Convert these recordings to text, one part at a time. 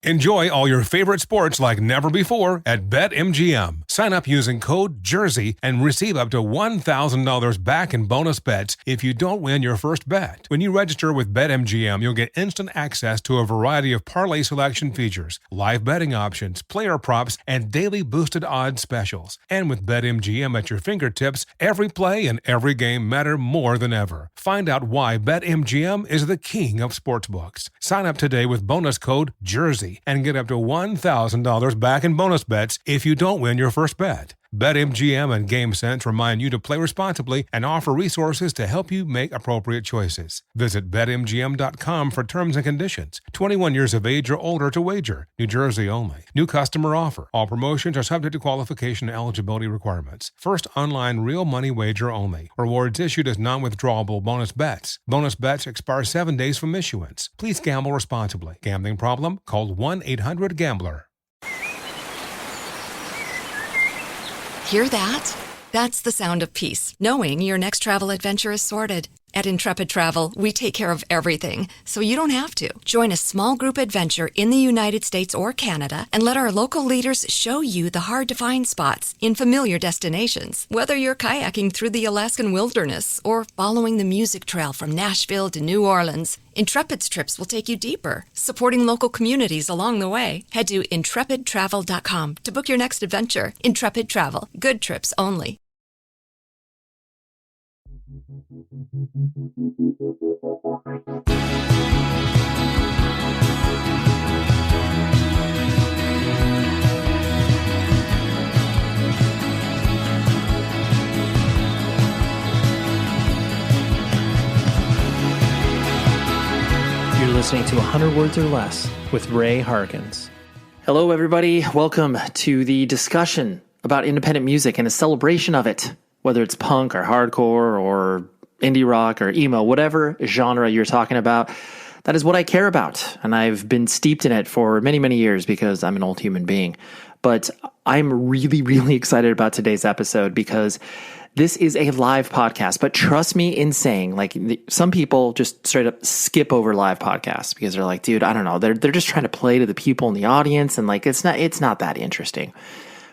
Enjoy all your favorite sports like never before at BetMGM. Sign up using code JERSEY and receive up to $1,000 back in bonus bets if you don't win your first bet. When you register with BetMGM, you'll get instant access to a variety of parlay selection features, live betting options, player props, and daily boosted odds specials. And with BetMGM at your fingertips, every play and every game matter more than ever. Find out why BetMGM is the king of sportsbooks. Sign up today with bonus code JERSEY and get up to $1,000 back in bonus bets if you don't win your first bet. BetMGM and GameSense remind you to play responsibly and offer resources to help you make appropriate choices. Visit BetMGM.com for terms and conditions. 21 years of age or older to wager. New Jersey only. New customer offer. All promotions are subject to qualification and eligibility requirements. First online real money wager only. Rewards issued as non-withdrawable bonus bets. Bonus bets expire 7 days from issuance. Please gamble responsibly. Gambling problem? Call 1-800-GAMBLER. Hear that? That's the sound of peace, knowing your next travel adventure is sorted. At Intrepid Travel, we take care of everything, so you don't have to. Join a small group adventure in the United States or Canada and let our local leaders show you the hard-to-find spots in familiar destinations. Whether you're kayaking through the Alaskan wilderness or following the music trail from Nashville to New Orleans, Intrepid's trips will take you deeper, supporting local communities along the way. Head to intrepidtravel.com to book your next adventure. Intrepid Travel. Good trips only. You're listening to 100 Words or Less with Ray Harkins. Hello, everybody. Welcome to the discussion about independent music and a celebration of it. Whether it's punk or hardcore or indie rock or emo, whatever genre you're talking about, that is what I care about. And I've been steeped in it for many, many years because I'm an old human being. But I'm really, really excited about today's episode because this is a live podcast. But trust me in saying, like, some people just straight up skip over live podcasts because they're like, dude, I don't know. They're just trying to play to the people in the audience. And like, it's not that interesting.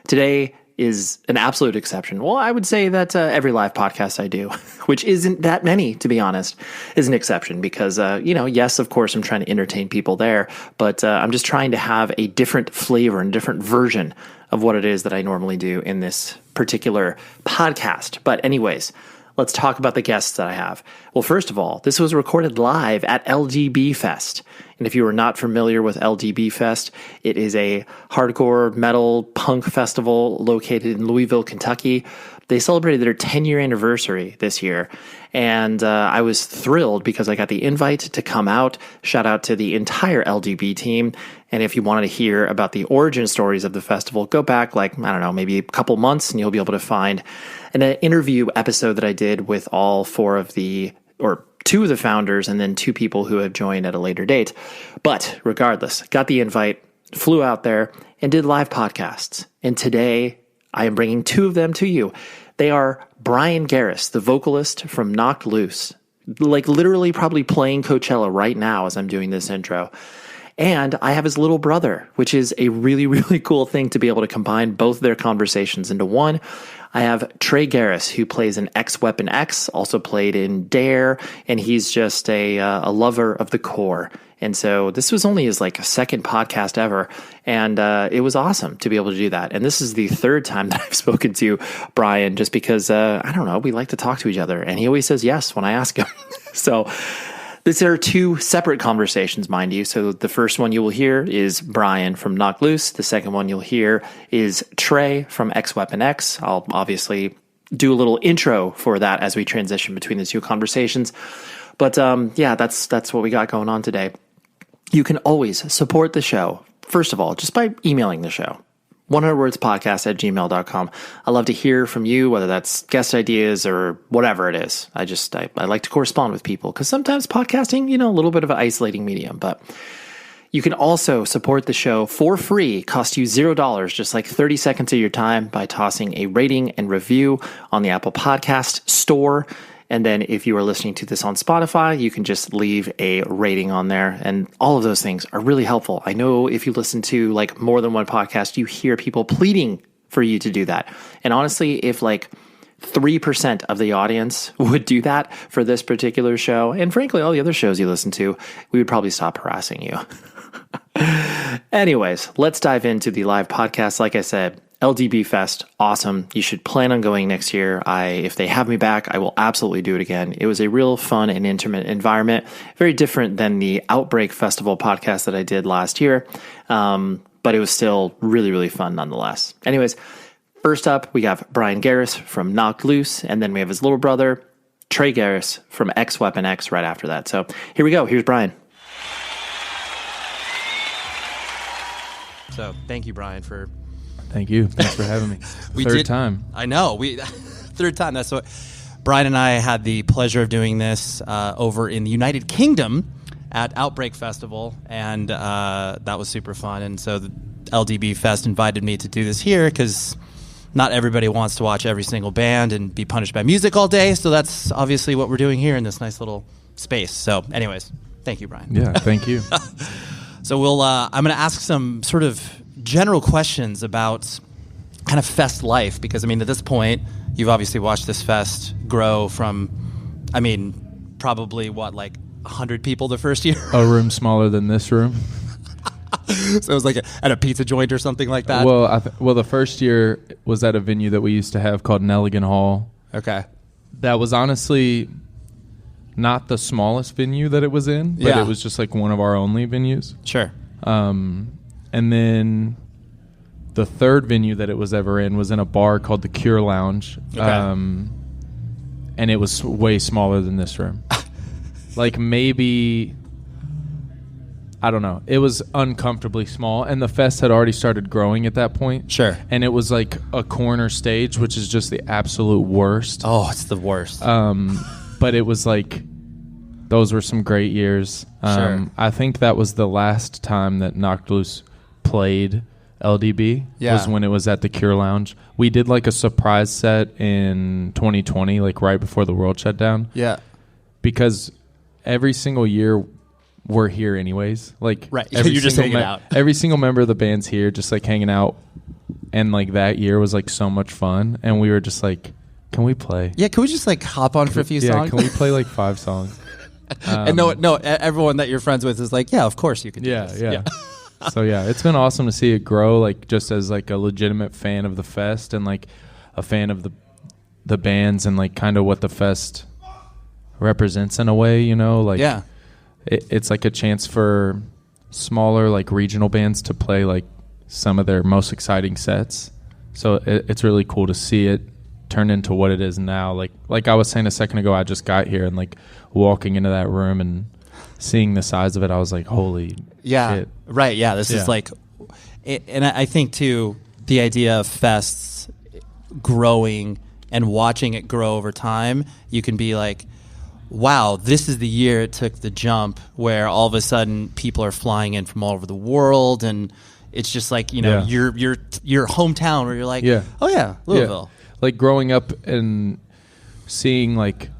Today is an absolute exception. Well, I would say that every live podcast I do, which isn't that many, to be honest, is an exception because, yes, of course, I'm trying to entertain people there, but I'm just trying to have a different flavor and different version of what it is that I normally do in this particular podcast. But anyways, let's talk about the guests that I have. Well, first of all, this was recorded live at LDB Fest. And if you are not familiar with LDB Fest, it is a hardcore metal punk festival located in Louisville, Kentucky. They celebrated their 10-year anniversary this year. And I was thrilled because I got the invite to come out. Shout out to the entire LDB team. And if you wanted to hear about the origin stories of the festival, go back maybe a couple months and you'll be able to find an interview episode that I did with all two of the founders and then two people who have joined at a later date. But regardless, got the invite, flew out there and did live podcasts. And today I am bringing two of them to you. They are Bryan Garris, the vocalist from Knocked Loose, like literally probably playing Coachella right now as I'm doing this intro. And I have his little brother, which is a really, really cool thing to be able to combine both their conversations into one. I have Trey Garris, who plays in Weapon X, also played in Dare, and he's just a lover of the core. And so this was only his second podcast ever, and it was awesome to be able to do that. And this is the third time that I've spoken to Bryan, just because, we like to talk to each other, and he always says yes when I ask him. So these are two separate conversations, mind you. So the first one you will hear is Bryan from Knocked Loose. The second one you'll hear is Trey from Weapon X. I'll obviously do a little intro for that as we transition between the two conversations. But that's what we got going on today. You can always support the show, first of all, just by emailing the show. 100wordspodcast@gmail.com. I love to hear from you, whether that's guest ideas or whatever it is. I like to correspond with people because sometimes podcasting, a little bit of an isolating medium, but you can also support the show for free, cost you $0, just like 30 seconds of your time by tossing a rating and review on the Apple Podcast store. And then if you are listening to this on Spotify, you can just leave a rating on there. And all of those things are really helpful. I know if you listen to like more than one podcast, you hear people pleading for you to do that. And honestly, if like 3% of the audience would do that for this particular show, and frankly, all the other shows you listen to, we would probably stop harassing you. Anyways, let's dive into the live podcast. Like I said, LDB Fest, awesome. You should plan on going next year. If they have me back, I will absolutely do it again. It was a real fun and intimate environment, very different than the Outbreak Festival podcast that I did last year, but it was still really, really fun nonetheless. Anyways, first up, we have Bryan Garris from Knocked Loose, and then we have his little brother, Trey Garris from X Weapon X right after that. So here we go. Here's Bryan. So thank you, Bryan, for... Thank you. Thanks for having me. Third time. I know. Third time. That's what Bryan and I had the pleasure of doing this over in the United Kingdom at Outbreak Festival, and that was super fun. And so the LDB Fest invited me to do this here because not everybody wants to watch every single band and be punished by music all day. So that's obviously what we're doing here in this nice little space. So anyways, thank you, Bryan. Yeah, thank you. So I'm going to ask some sort of general questions about kind of fest life, because I mean, at this point, you've obviously watched this fest grow from, I mean, probably what, like 100 people the first year? A room smaller than this room. So it was like at a pizza joint or something like that? Well, the first year was at a venue that we used to have called Nelligan Hall. Okay. That was honestly not the smallest venue that it was in, but it was just like one of our only venues. Sure. And then the third venue that it was ever in was in a bar called the Cure Lounge. Okay. And it was way smaller than this room. Like maybe, I don't know. It was uncomfortably small, and the fest had already started growing at that point. Sure. And it was like a corner stage, which is just the absolute worst. Oh, it's the worst. But it was like, those were some great years. Sure. I think that was the last time that Knocked Loose played LDB, was when it was at the Cure Lounge. We did like a surprise set in 2020, like right before the world shut down. Yeah. Because every single year we're here anyways. Like right. You're just hanging out. Every single member of the band's here just like hanging out. And like that year was like so much fun. And we were just like, can we play? Yeah, can we just like hop on for a few songs? Yeah, can we play like 5 songs? And no, everyone that you're friends with is like, yeah, of course you can do this. Yeah. So yeah, it's been awesome to see it grow, like just as like a legitimate fan of the fest and like a fan of the bands and like kind of what the fest represents in a way, you know, like it's like a chance for smaller like regional bands to play like some of their most exciting sets. So it's really cool to see it turn into what it is now. Like I was saying a second ago, I just got here and like walking into that room and seeing the size of it, I was like, holy shit. Right. Yeah. This is like, and I think too, the idea of fests growing and watching it grow over time, you can be like, wow, this is the year it took the jump where all of a sudden people are flying in from all over the world. And it's just like, you know, your hometown where you're like, oh yeah, Louisville. Yeah. Like growing up and seeing like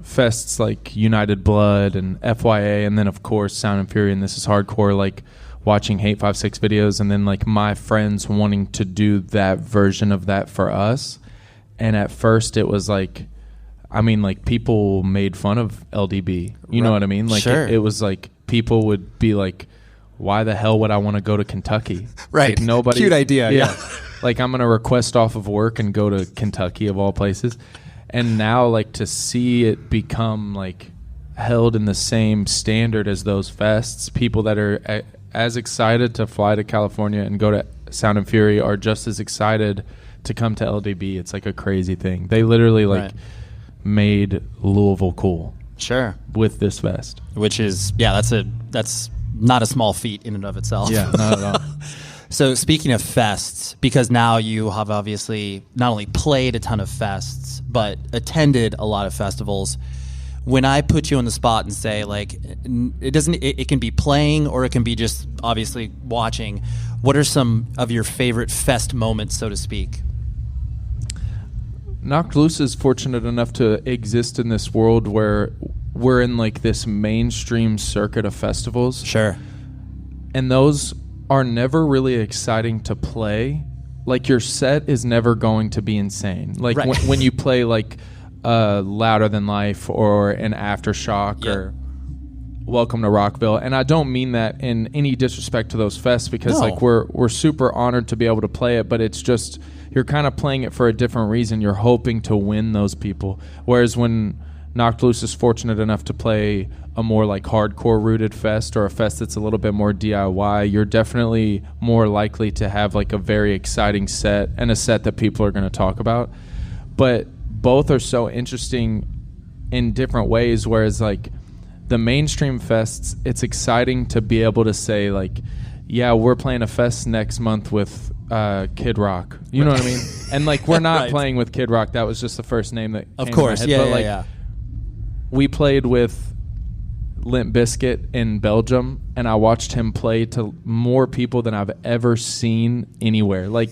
fests like United Blood and FYA, and then of course Sound and Fury and This Is Hardcore, like watching Hate 5/6 videos, and then like my friends wanting to do that version of that for us. And at first it was like, I mean, like people made fun of LDB, you know what I mean? Like it was like people would be like, why the hell would I want to go to Kentucky? Right. Like nobody. Cute idea. Yeah. Like I'm gonna request off of work and go to Kentucky of all places. And now, like, to see it become, like, held in the same standard as those fests, people that are as excited to fly to California and go to Sound and Fury are just as excited to come to LDB. It's, like, a crazy thing. They literally, like, made Louisville cool. Sure. With this fest. Which is, that's not a small feat in and of itself. Yeah, not at all. So speaking of fests, because now you have obviously not only played a ton of fests, but attended a lot of festivals, when I put you on the spot and say, like, it can be playing or it can be just obviously watching, what are some of your favorite fest moments, so to speak? Knocked Loose is fortunate enough to exist in this world where we're in like this mainstream circuit of festivals. Sure. And those are never really exciting to play. Like your set is never going to be insane. Like right. when you play like Louder Than Life or an Aftershock or Welcome to Rockville. And I don't mean that in any disrespect to those fests because like we're super honored to be able to play it, but it's just you're kind of playing it for a different reason. You're hoping to win those people. Whereas when Knocked Loose is fortunate enough to play a more like hardcore rooted fest or a fest that's a little bit more DIY, you're definitely more likely to have like a very exciting set and a set that people are going to talk about. But both are so interesting in different ways, whereas like the mainstream fests, it's exciting to be able to say like, yeah, we're playing a fest next month with Kid Rock. You know what I mean? And like we're not playing with Kid Rock. That was just the first name that came to my head. But like we played with Limp Bizkit in Belgium, and I watched him play to more people than I've ever seen anywhere. Like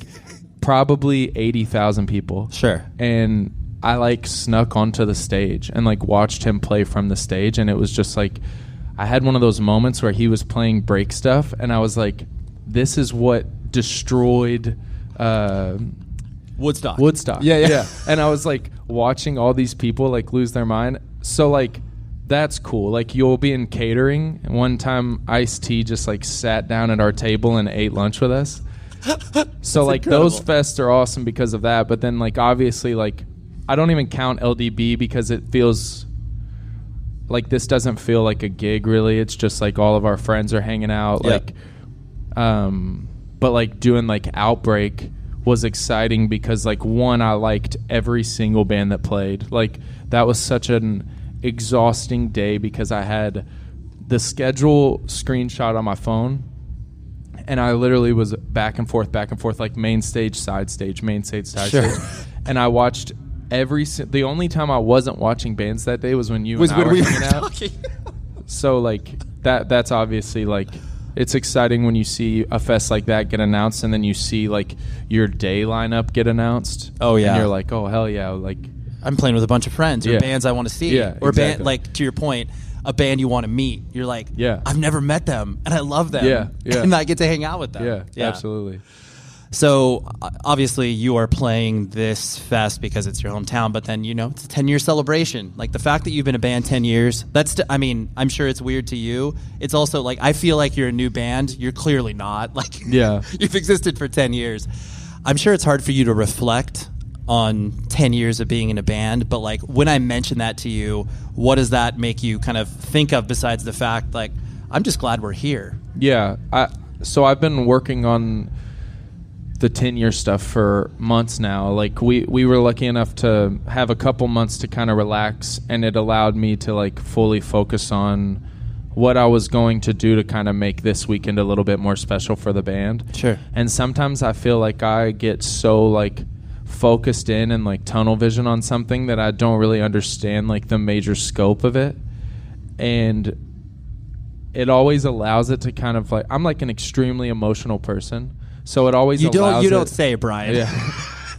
probably 80,000 people. Sure. And I like snuck onto the stage and like watched him play from the stage, and it was just like I had one of those moments where he was playing break stuff, and I was like, this is what destroyed Woodstock. Yeah. And I was like watching all these people like lose their mind. So like that's cool. Like you'll be in catering. One time Ice-T just like sat down at our table and ate lunch with us. So like incredible. Those fests are awesome because of that. But then like obviously like I don't even count LDB because it feels like this doesn't feel like a gig really. It's just like all of our friends are hanging out. Like but like doing like Outbreak was exciting because like one, I liked every single band that played. Like that was such an exhausting day because I had the schedule screenshot on my phone and I literally was back and forth like main stage, side stage, main stage, side stage. And I watched the only time I wasn't watching bands that day was when you and I were hanging out. So like that's obviously like it's exciting when you see a fest like that get announced and then you see like your day lineup get announced. Oh yeah. And you're like, oh hell yeah, like I'm playing with a bunch of friends or bands I want to see. Yeah, or exactly. band, like to your point, a band you want to meet. You're like, I've never met them and I love them. Yeah. And I get to hang out with them. Yeah, absolutely. So obviously you are playing this fest because it's your hometown, but then, it's a 10-year celebration. Like the fact that you've been a band 10 years, I'm sure it's weird to you. It's also like, I feel like you're a new band. You're clearly not. Like, you've existed for 10 years. I'm sure it's hard for you to reflect on 10 years of being in a band, but like when I mention that to you, what does that make you kind of think of besides the fact like, I'm just glad we're here? Yeah. So I've been working on the 10-year stuff for months now. Like we were lucky enough to have a couple months to kind of relax, and it allowed me to like fully focus on what I was going to do to kind of make this weekend a little bit more special for the band. Sure. And sometimes I feel like I get so like focused in and like tunnel vision on something that I don't really understand like the major scope of it. And it always allows it to kind of like, I'm like an extremely emotional person. So it always allows you don't say, Bryan. Yeah.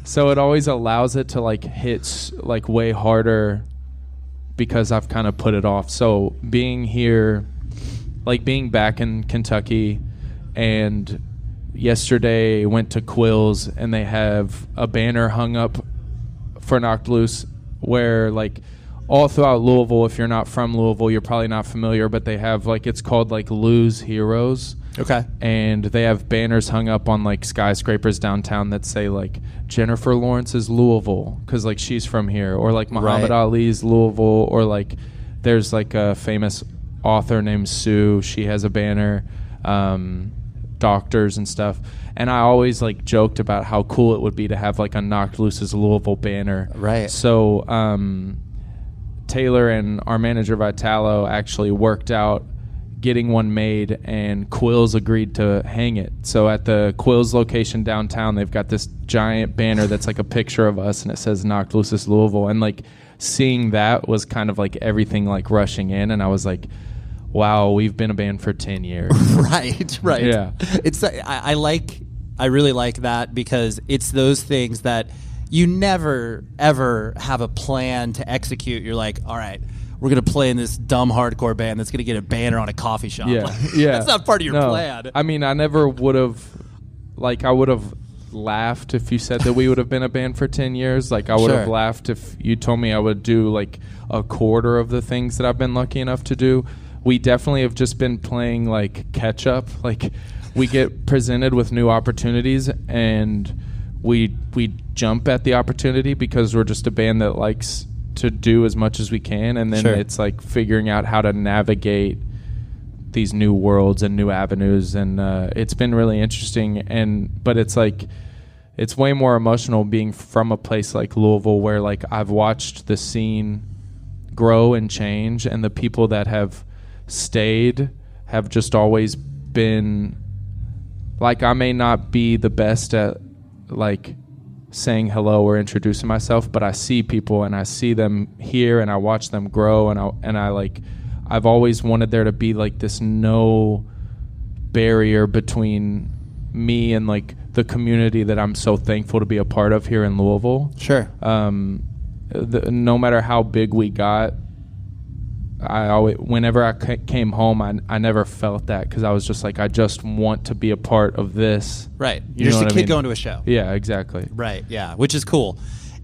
So it always allows it to like hit like way harder because I've kind of put it off. So being here, like being back in Kentucky, and yesterday went to Quills and they have a banner hung up for Knocked Loose where like all throughout Louisville, if you're not from Louisville, you're probably not familiar, but they have like, it's called like Lou's Heroes. Okay. And they have banners hung up on like skyscrapers downtown that say like Jennifer Lawrence is Louisville because like she's from here, or like Muhammad Ali's Louisville, or like there's like a famous author named Sue. She has a banner, doctors and stuff. And I always like joked about how cool it would be to have like a Knocked Loose's Louisville banner. Right. So Taylor and our manager Vitalo actually worked out getting one made, and Quills agreed to hang it. So at the Quills location downtown, they've got this giant banner that's like a picture of us, and it says Knocked Loose's Louisville. And like seeing that was kind of like everything like rushing in, and I was like, wow, we've been a band for 10 years. Right. Yeah. It's I really like that because it's those things that you never ever have a plan to execute. You're like, all right, we're gonna play in this dumb hardcore band that's gonna get a banner on a coffee shop. Yeah, Like, yeah. That's not part of your plan. I mean, I never would have, like, I would have laughed if you said that we would have been a band for 10 years. Like, I would have laughed if you told me I would do, like, a quarter of the things that I've been lucky enough to do. We definitely have just been playing, like, catch up. Like, we get presented with new opportunities, and we jump at the opportunity because we're just a band that likes to do as much as we can, and then it's like figuring out how to navigate these new worlds and new avenues, and it's been really interesting. But it's like, it's way more emotional being from a place like Louisville, where like I've watched the scene grow and change, and the people that have stayed have just always been like, I may not be the best at like saying hello or introducing myself, but I see people and I see them here and I watch them grow, and I like, I've always wanted there to be like this no barrier between me and like the community that I'm so thankful to be a part of here in Louisville. Sure. No matter how big we got, whenever I came home, I never felt that, because I was just like, I just want to be a part of this. Right. You're just a kid going to a show. Yeah, exactly. Right, yeah, which is cool.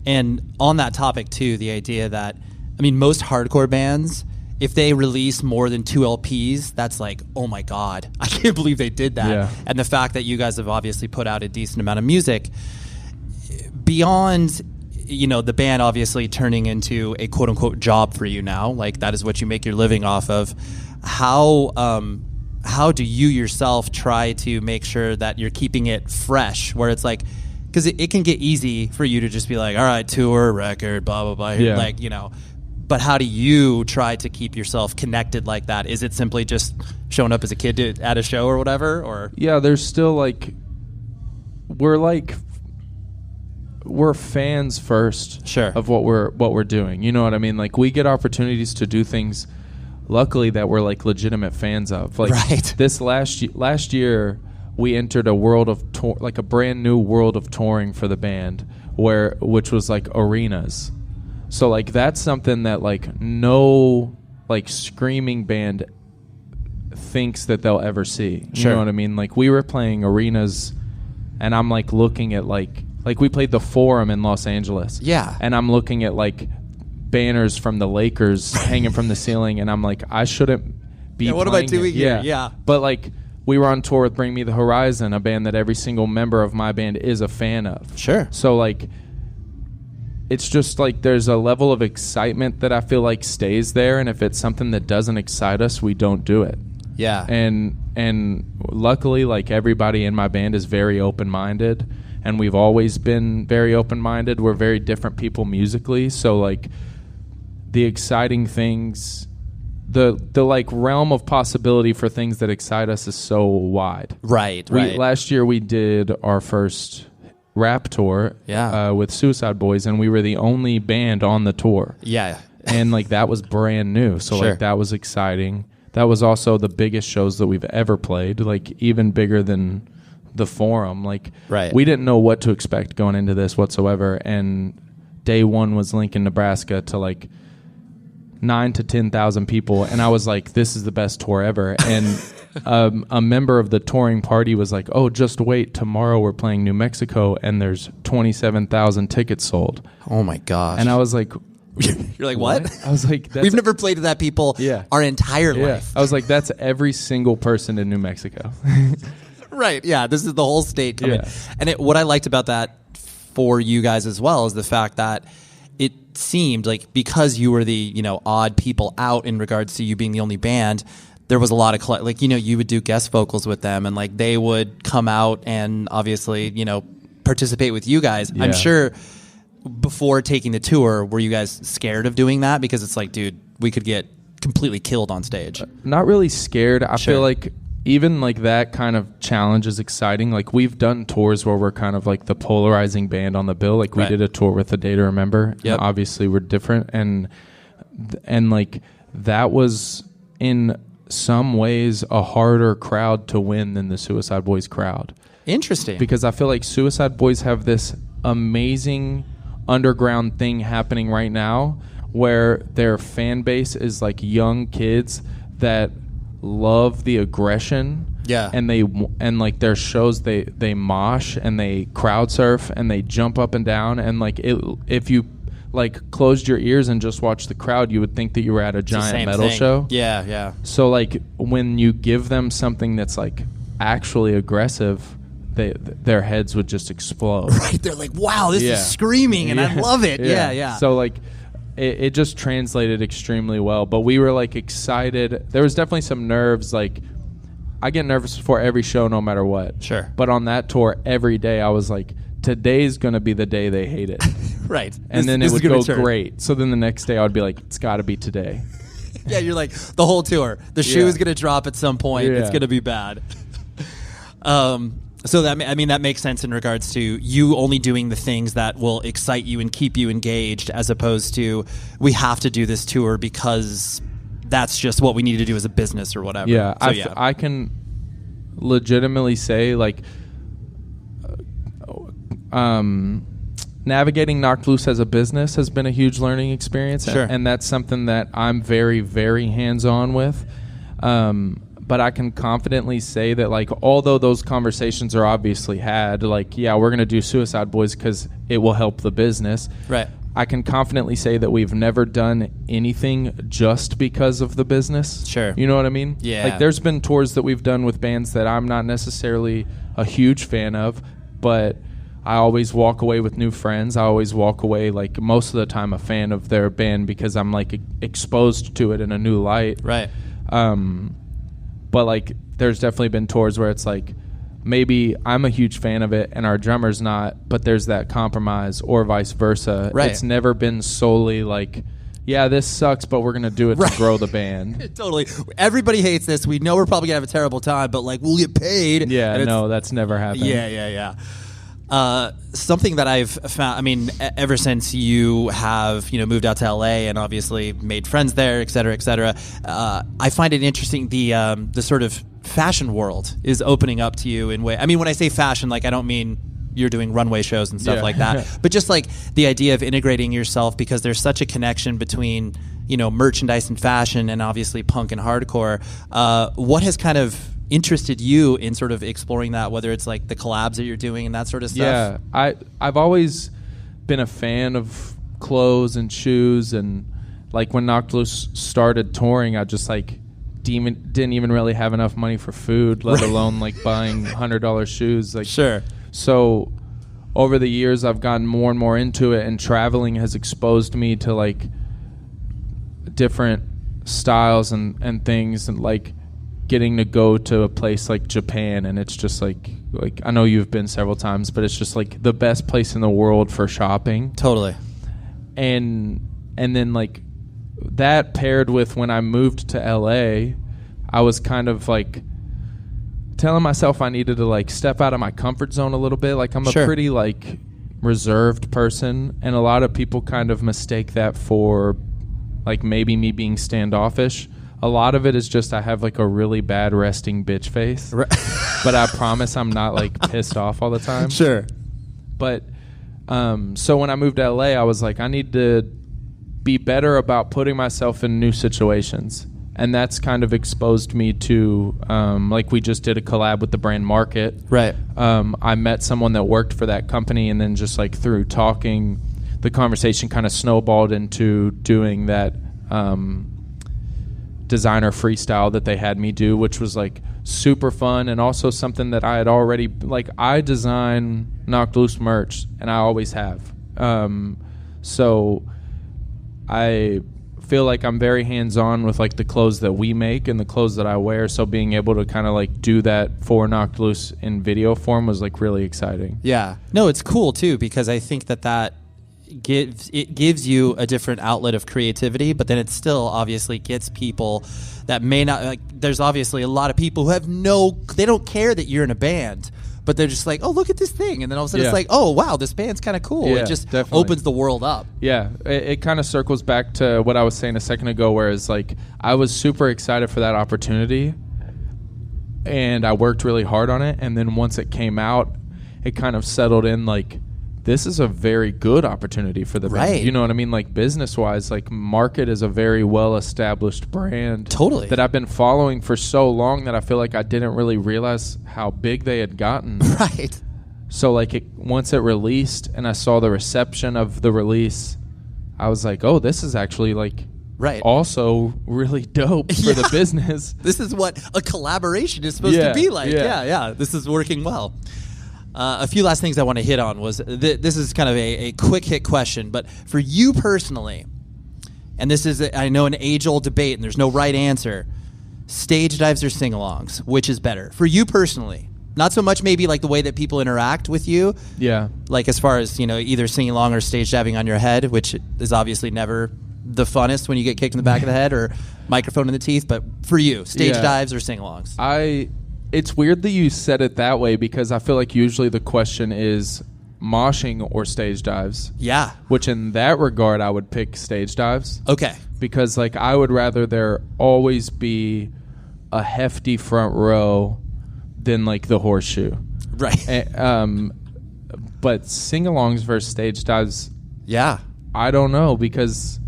And on that topic, too, the idea that, I mean, most hardcore bands, if they release more than 2 LPs, that's like, oh my God, I can't believe they did that. Yeah. And the fact that you guys have obviously put out a decent amount of music, beyond, you know, the band obviously turning into a quote-unquote job for you now, like that is what you make your living off of, how do you yourself try to make sure that you're keeping it fresh, where it's like, because it can get easy for you to just be like, all right, tour, record, blah, blah, blah, yeah. like, you know, but how do you try to keep yourself connected like that? Is it simply just showing up as a kid at a show or whatever? Or yeah, there's still like, we're fans first, sure, of what we're doing. You know what I mean? Like, we get opportunities to do things, luckily, that we're like legitimate fans of. Like, right. This last year, we entered a world of like a brand new world of touring for the band, which was like arenas. So like, that's something that like no like screaming band thinks that they'll ever see. You know what I mean? Like, we were playing arenas, and I'm like looking at like we played the Forum in Los Angeles. Yeah. And I'm looking at like banners from the Lakers hanging from the ceiling, and I'm like, I shouldn't be what am I doing here? Yeah. But like, we were on tour with Bring Me the Horizon, a band that every single member of my band is a fan of. Sure. So like, it's just like, there's a level of excitement that I feel like stays there, and if it's something that doesn't excite us, we don't do it. Yeah. And luckily, like, everybody in my band is very open-minded, and we've always been very open-minded. We're very different people musically, so like, the exciting things, the like realm of possibility for things that excite us is so wide. Right. Last year we did our first rap tour, with Suicide Boys, and we were the only band on the tour. Yeah. And like, that was brand new, so like, that was exciting. That was also the biggest shows that we've ever played, like even bigger than the Forum. Like, we didn't know what to expect going into this whatsoever, and day one was Lincoln, Nebraska, to like 9,000 to 10,000 people, and I was like, this is the best tour ever. And a member of the touring party was like, oh, just wait, tomorrow we're playing New Mexico, and there's 27,000 tickets sold. Oh my gosh. And I was like, you're like, what? I was like, we've never played to that people our entire life. I was like, that's every single person in New Mexico. Right, yeah, this is the whole state coming. And what I liked about that for you guys as well is the fact that it seemed like, because you were the, you know, odd people out in regards to you being the only band, there was a lot of like, you know, you would do guest vocals with them, and like, they would come out and obviously, you know, participate with you guys. I'm sure before taking the tour, were you guys scared of doing that? Because it's like, dude, we could get completely killed on stage. Not really scared. I feel like even like that kind of challenge is exciting. Like, we've done tours where we're kind of like the polarizing band on the bill. Like, we did a tour with A Day to Remember. And obviously we're different, and like, that was in some ways a harder crowd to win than the Suicide Boys crowd. Interesting. Because I feel like Suicide Boys have this amazing underground thing happening right now where their fan base is like young kids that love the aggression. Yeah. And like their shows, they mosh and they crowd surf and they jump up and down, and like if you like closed your ears and just watched the crowd, you would think that you were at a giant metal show. Yeah. So like when you give them something that's like actually aggressive, their heads would just explode. Right. They're like, wow, this is screaming and I love it. Yeah. So like it just translated extremely well. But we were like excited. There was definitely some nerves. Like I get nervous before every show no matter what. Sure. But on that tour, every day I was like, today's going to be the day they hate it. Right. And then it would go great. So then the next day I would be like, it's got to be today. Yeah, you're like, the whole tour. The shoe is going to drop at some point. Yeah. It's going to be bad. So that that makes sense in regards to you only doing the things that will excite you and keep you engaged, as opposed to we have to do this tour because that's just what we need to do as a business or whatever. Yeah, So, I can legitimately say like navigating Knocked Loose as a business has been a huge learning experience. Sure. And that's something that I'm very, very hands-on with. But I can confidently say that, like, although those conversations are obviously had, like, yeah, we're going to do Suicide Boys because it will help the business. Right. I can confidently say that we've never done anything just because of the business. Sure. You know what I mean? Yeah. Like, there's been tours that we've done with bands that I'm not necessarily a huge fan of, but I always walk away with new friends. I always walk away, like, most of the time a fan of their band because I'm, like, exposed to it in a new light. Right. But, like, there's definitely been tours where it's, like, maybe I'm a huge fan of it and our drummer's not, but there's that compromise, or vice versa. Right. It's never been solely, like, yeah, this sucks, but we're going to do it to grow the band. Totally. Everybody hates this. We know we're probably going to have a terrible time, but, like, we'll get paid. Yeah, no, that's never happened. Yeah. Something that I've found, I mean, ever since you have, moved out to LA and obviously made friends there, et cetera, I find it interesting the sort of fashion world is opening up to you in way. I mean, when I say fashion, like, I don't mean you're doing runway shows and stuff like that, but just like the idea of integrating yourself, because there's such a connection between, merchandise and fashion and obviously punk and hardcore. What has kind of interested you in sort of exploring that, whether it's like the collabs that you're doing and that sort of stuff? Yeah, I've always been a fan of clothes and shoes, and like when Knocked Loose started touring, I just like didn't even really have enough money for food, let alone like buying $100 shoes. Like, sure. So over the years I've gotten more and more into it, and traveling has exposed me to like different styles and things, and like getting to go to a place like Japan, and it's just like I know you've been several times, but it's just like the best place in the world for shopping. Totally. And then like that paired with when I moved to LA, I was kind of like telling myself I needed to like step out of my comfort zone a little bit. Like I'm a pretty like reserved person, and a lot of people kind of mistake that for like maybe me being standoffish. A lot of it is just I have like a really bad resting bitch face, but I promise I'm not like pissed off all the time. Sure. But so when I moved to LA, I was like, I need to be better about putting myself in new situations, and that's kind of exposed me to like we just did a collab with the brand Market. Right. I met someone that worked for that company, and then just like through talking, the conversation kind of snowballed into doing that designer freestyle that they had me do, which was like super fun, and also something that I had already, like, I design Knocked Loose merch and I always have, so I feel like I'm very hands-on with like the clothes that we make and the clothes that I wear, so being able to kind of like do that for Knocked Loose in video form was like really exciting. Yeah, no, it's cool too, because I think that gives you a different outlet of creativity, but then it still obviously gets people that may not, like, there's obviously a lot of people who have they don't care that you're in a band, but they're just like, oh, look at this thing, and then all of a sudden it's like, oh wow, this band's kind of cool. Yeah, it just definitely opens the world up. Yeah, it kind of circles back to what I was saying a second ago, whereas like I was super excited for that opportunity and I worked really hard on it, and then once it came out, it kind of settled in like this is a very good opportunity for the band. Right. You know what I mean? Like business-wise, like Market is a very well-established brand. Totally. That I've been following for so long that I feel like I didn't really realize how big they had gotten. Right. So like once it released and I saw the reception of the release, I was like, oh, this is actually like Right. also really dope for the business. This is what a collaboration is supposed to be like. Yeah. This is working well. A few last things I want to hit on was this is kind of a quick hit question, but for you personally, and this is, I know, an age-old debate, and there's no right answer, stage dives or sing-alongs, which is better? For you personally, not so much maybe like the way that people interact with you, like as far as, either singing along or stage diving on your head, which is obviously never the funnest when you get kicked in the back of the head or microphone in the teeth, but for you, stage dives or sing-alongs? It's weird that you said it that way because I feel like usually the question is moshing or stage dives. Yeah. Which in that regard, I would pick stage dives. Okay. Because like I would rather there always be a hefty front row than like the horseshoe. Right. But sing-alongs versus stage dives, yeah, I don't know because...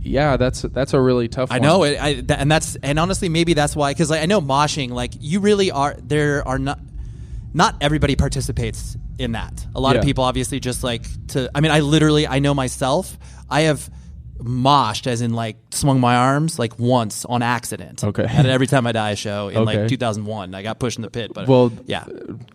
Yeah, that's a really tough one. I know it, and honestly, maybe that's why. Because I know moshing, like you really are. There are not everybody participates in that. A lot of people obviously just like to. I mean, I know myself. I have moshed, as in like swung my arms like once on accident. Okay. At Every Time I Die show in like 2001. I got pushed in the pit. But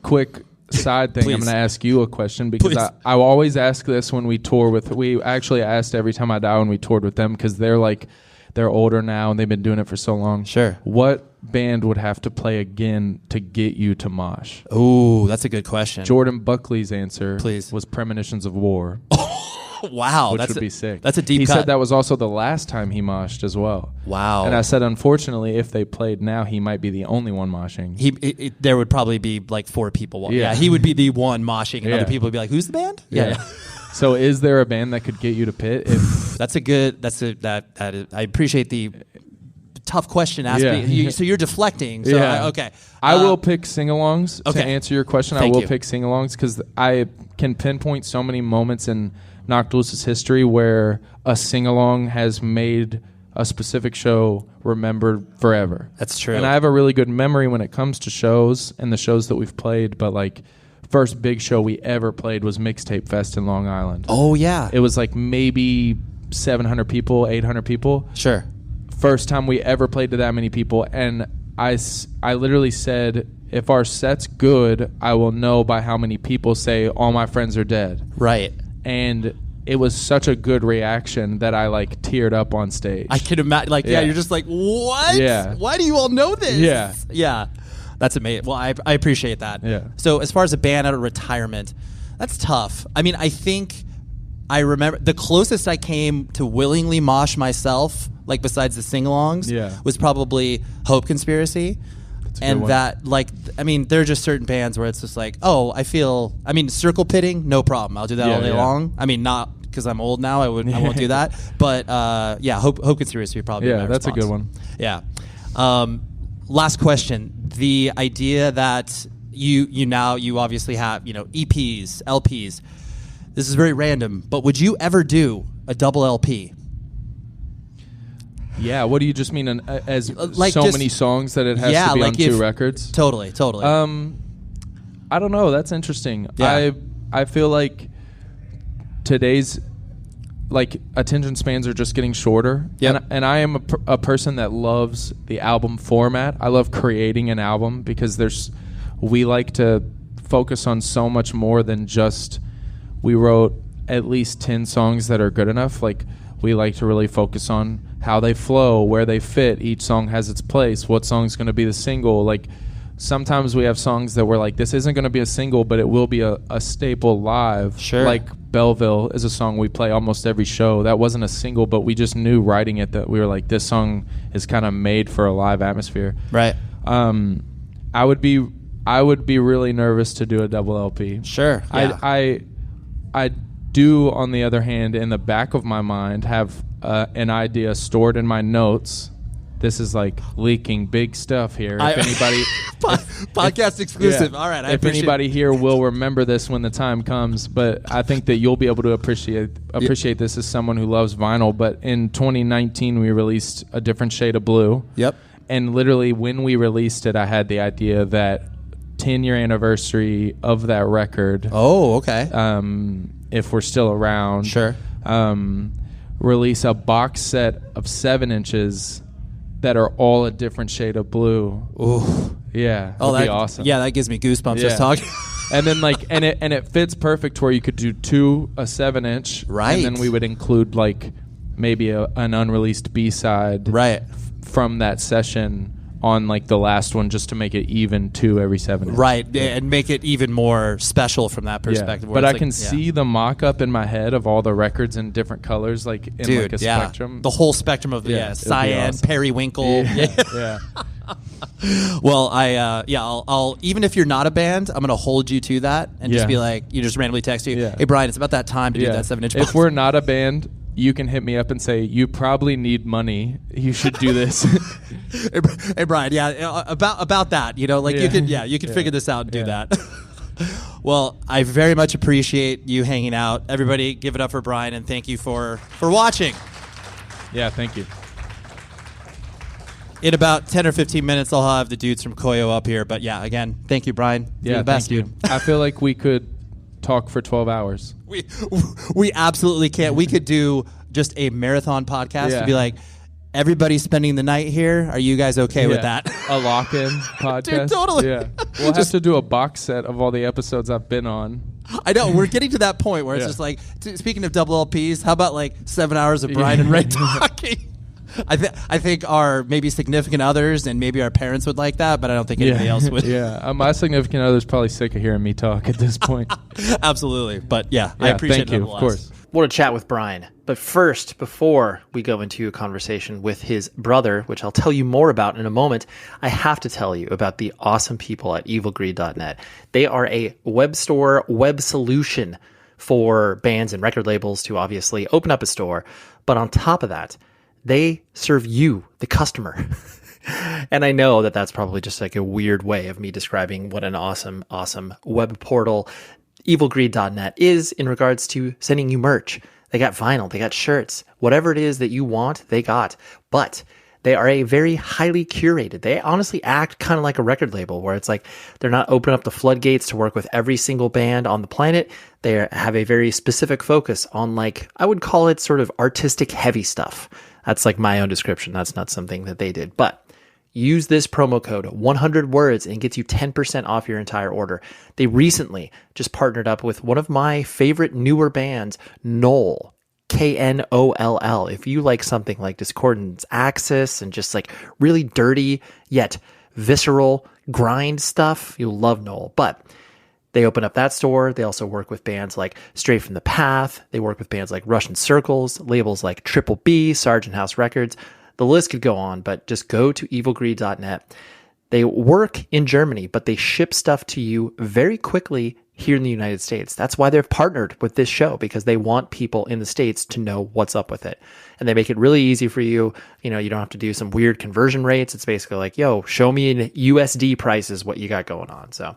quick side thing. I'm going to ask you a question because I always ask this when we tour with. We actually asked Every Time I Die when we toured with them because they're older now and they've been doing it for so long. Sure. What band would have to play again to get you to mosh? Ooh, that's a good question. Jordan Buckley's answer Please. was Premonitions of War. Wow, which would be sick. That's a deep cut. He said that was also the last time he moshed as well. Wow. And I said, unfortunately, if they played now, he might be the only one moshing. There would probably be like 4 people. Yeah, he would be the one moshing, and other people would be like, "Who's the band?" Yeah. So, is there a band that could get you to pit? That is. I appreciate the tough question asked me. So you're deflecting. So okay. I will pick sing-alongs to answer your question. Thank you. Pick sing-alongs because I can pinpoint so many moments in Knocked Loose's history where a sing-along has made a specific show remembered forever. That's true. And I have a really good memory when it comes to shows and the shows that we've played, but like first big show we ever played was Mixtape Fest in Long Island. Oh, yeah. It was like maybe 700 people, 800 people. Sure. First time we ever played to that many people, and I literally said, if our set's good, I will know by how many people say all my friends are dead. Right. And it was such a good reaction that I like teared up on stage. I can imagine. Like, you're just like, what? Yeah. Why do you all know this? Yeah. Yeah. That's amazing. Well, I appreciate that. Yeah. So as far as a band out of retirement, that's tough. I mean, I think I remember the closest I came to willingly mosh myself, like besides the sing-alongs, was probably Hope Conspiracy. And that, like, I mean, there are just certain bands where it's just like, circle pitting, no problem. I'll do that all day long. I mean, not because I'm old now. I won't do that. But Hope Conspiracy would probably be my that's response. a good one. Yeah. Last question: the idea that you obviously have EPs, LPs. This is very random, but would you ever do a double LP? Yeah, what do you just mean as like so just, many songs that it has to be on 2 records? Totally. I don't know. That's interesting. Yeah. I feel like today's attention spans are just getting shorter. Yep. And I am a person that loves the album format. I love creating an album because we like to focus on so much more than just we wrote at least 10 songs that are good enough. Like we like to really focus on how they flow, where they fit. Each song has its place. What song's going to be the single? Like sometimes we have songs that we're like, this isn't going to be a single, but it will be a staple live. Sure. Like Belleville is a song we play almost every show. That wasn't a single, but we just knew writing it that we were like, this song is kind of made for a live atmosphere. Right. I would be really nervous to do a double LP. Sure. Yeah. I do, on the other hand, in the back of my mind, have an idea stored in my notes this is like leaking big stuff here. If anybody podcast exclusive. Yeah. All right. If anybody here will remember this when the time comes, but I think that you'll be able to appreciate this as someone who loves vinyl. But in 2019, we released A Different Shade of Blue. Yep. And literally when we released it, I had the idea that 10-year anniversary of that record. Oh, okay. If we're still around. Sure. Release a box set of 7 inches that are all a different shade of blue. Ooh. Yeah. That'd be awesome. Yeah, that gives me goosebumps just talking. And then it fits perfect where you could do 2 a 7-inch. Right. And then we would include like maybe an unreleased B-side. Right. From that session on like the last one, just to make it even 2 every 7 inch. Right, and make it even more special from that perspective. Yeah. But I can see the mock-up in my head of all the records in different colors, like in like a spectrum. The whole spectrum of cyan, awesome. periwinkle. Yeah. Well, I'll even if you're not a band, I'm gonna hold you to that and just be like, you just randomly text you, hey Brian, it's about that time to do that 7-inch box. If we're not a band, you can hit me up and say, you probably need money. You should do this. Hey Brian, about that, you can figure this out and do that. Well, I very much appreciate you hanging out. Everybody, give it up for Brian, and thank you for watching. Yeah, thank you. In about 10 or 15 minutes, I'll have the dudes from Koyo up here. But yeah, again, thank you, Brian. You're the best, dude. I feel like we could talk for 12 hours. We absolutely can't. We could do just a marathon podcast and be like, everybody's spending the night here. Are you guys okay with that? A lock-in podcast. Dude, totally. Yeah. We'll have to do a box set of all the episodes I've been on. I know. We're getting to that point where it's just like, speaking of double LPs, how about like 7 hours of Brian and Ray talking? I think our maybe significant others and maybe our parents would like that, but I don't think anybody else would. Yeah, my significant other's probably sick of hearing me talk at this point. Absolutely. But I appreciate it. Thank you, of course. What a chat with Bryan. But first, before we go into a conversation with his brother, which I'll tell you more about in a moment, I have to tell you about the awesome people at evilgreed.net. They are a web store, web solution for bands and record labels to obviously open up a store. But on top of that, they serve you, the customer. And I know that that's probably just like a weird way of me describing what an awesome, awesome web portal evilgreed.net is in regards to sending you merch. They got vinyl, they got shirts, whatever it is that you want, they got. But they are a very highly curated. They honestly act kind of like a record label where it's like they're not opening up the floodgates to work with every single band on the planet. They have a very specific focus on, like, I would call it sort of artistic heavy stuff. That's like my own description. That's not something that they did. But use this promo code 100 words and it gets you 10% off your entire order. They recently just partnered up with one of my favorite newer bands, Knoll. Knoll. If you like something like Discordance Axis and just like really dirty yet visceral grind stuff, you'll love Knoll. But they open up that store. They also work with bands like Straight from the Path. They work with bands like Russian Circles, labels like Triple B, Sargent House Records. The list could go on, but just go to evilgreed.net. They work in Germany, but they ship stuff to you very quickly here in the United States. That's why they've partnered with this show, because they want people in the States to know what's up with it. And they make it really easy for you. You know, you don't have to do some weird conversion rates. It's basically like, yo, show me in USD prices what you got going on. So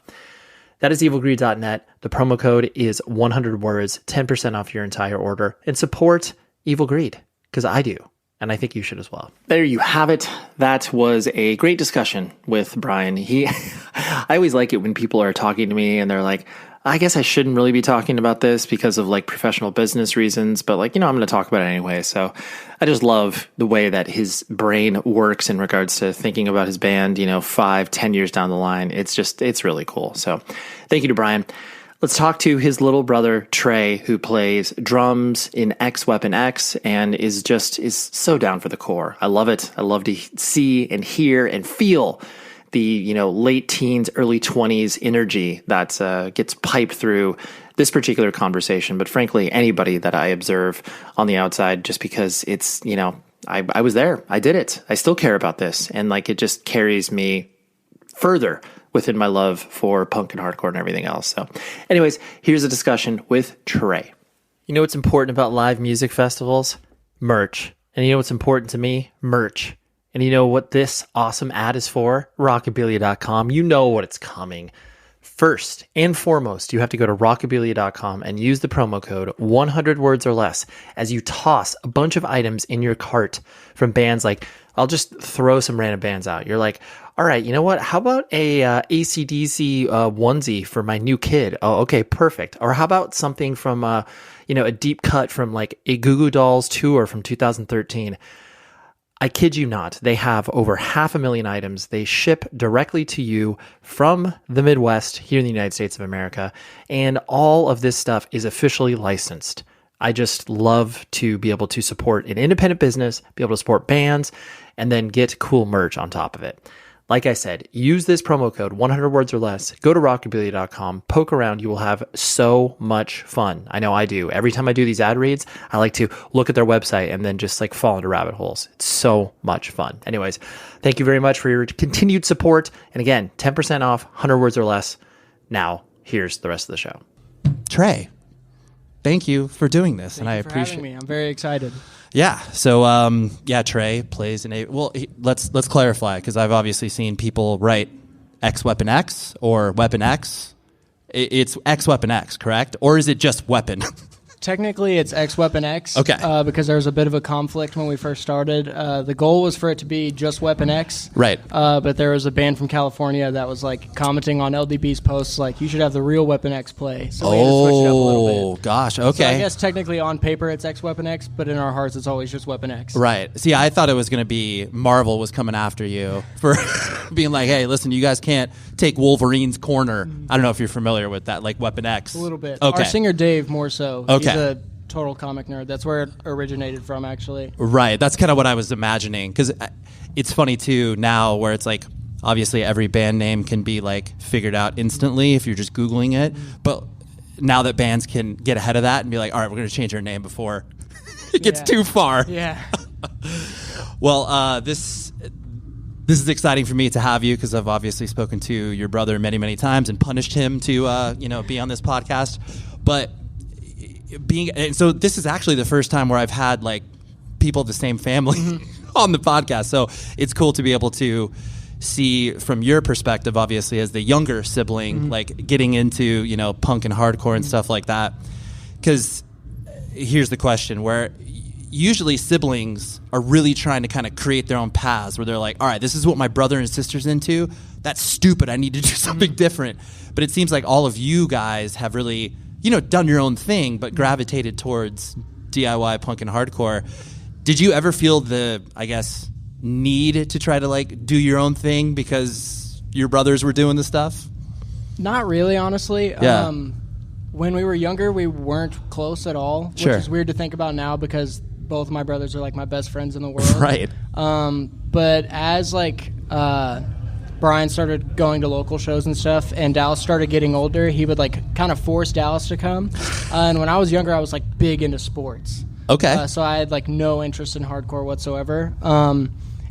that is evilgreed.net. The promo code is 100 words, 10% off your entire order, and support Evil Greed, because I do. And I think you should as well. There you have it. That was a great discussion with Bryan. I always like it when people are talking to me and they're like, I guess I shouldn't really be talking about this because of like professional business reasons, but like, I'm going to talk about it anyway. So I just love the way that his brain works in regards to thinking about his band, 5-10 years down the line. It's really cool. So thank you to Bryan. Let's talk to his little brother, Trey, who plays drums in X Weapon X and is so down for the core. I love it. I love to see and hear and feel the, late teens, early 20s energy that gets piped through this particular conversation. But frankly, anybody that I observe on the outside, just because it's, I was there. I did it. I still care about this. And like, it just carries me further within my love for punk and hardcore and everything else. So anyways, here's a discussion with Trey. You know what's important about live music festivals? Merch. And you know what's important to me? Merch. And you know what this awesome ad is for? Rockabilia.com. You know what it's coming. First and foremost, you have to go to rockabilia.com and use the promo code 100 words or less as you toss a bunch of items in your cart from bands like, I'll just throw some random bands out. You're like, all right, you know what? How about a AC/DC onesie for my new kid? Oh, okay, perfect. Or how about something from, a deep cut from like a Goo Goo Dolls tour from 2013? I kid you not, they have over 500,000 items. They ship directly to you from the Midwest here in the United States of America. And all of this stuff is officially licensed. I just love to be able to support an independent business, be able to support bands, and then get cool merch on top of it. Like I said, use this promo code 100 words or less. Go to rockabilia.com, poke around. You will have so much fun. I know I do. Every time I do these ad reads, I like to look at their website and then just like fall into rabbit holes. It's so much fun. Anyways, thank you very much for your continued support. And again, 10% off, 100 words or less. Now, here's the rest of the show. Trey, thank you for doing this, and I appreciate having me. I'm very excited. Yeah. So, Trey plays in a. Well, let's clarify, because I've obviously seen people write X Weapon X or Weapon X. It's X Weapon X, correct? Or is it just Weapon? Technically, it's X Weapon X. Okay. Because there was a bit of a conflict when we first started. The goal was for it to be just Weapon X. Right. But there was a band from California that was like commenting on LDB's posts like, you should have the real Weapon X play. So we had to switch it up a little bit. Gosh. Okay. So I guess technically on paper it's X Weapon X, but in our hearts it's always just Weapon X. Right. See, I thought it was going to be Marvel was coming after you for being like, hey, listen, you guys can't take Wolverine's corner. I don't know if you're familiar with that, like Weapon X. A little bit. Okay. Our singer Dave more so. Okay. He's a total comic nerd. That's where it originated from, actually. Right. That's kind of what I was imagining. Because it's funny, too, now where it's like, obviously every band name can be like figured out instantly if you're just Googling it. But now that bands can get ahead of that and be like, all right, we're going to change our name before it gets too far. Yeah. Well, this is exciting for me to have you, because I've obviously spoken to your brother many, many times and punished him to, be on this podcast. But so this is actually the first time where I've had like people of the same family on the podcast. So it's cool to be able to see from your perspective, obviously, as the younger sibling, like getting into, punk and hardcore and stuff like that. Because here's the question, where usually siblings are really trying to kind of create their own paths, where they're like, all right, this is what my brother and sister's into. That's stupid. I need to do something different. But it seems like all of you guys have really, done your own thing, but gravitated towards DIY punk and hardcore. Did you ever feel the, need to try to like do your own thing because your brothers were doing the stuff? Not really, honestly. Yeah. When we were younger, we weren't close at all, which Sure. is weird to think about now because both my brothers are like my best friends in the world. Right. But as Bryan started going to local shows and stuff, and Dallas started getting older, he would like kind of force Dallas to come. And when I was younger, I was like big into sports. Okay. So I had like no interest in hardcore whatsoever.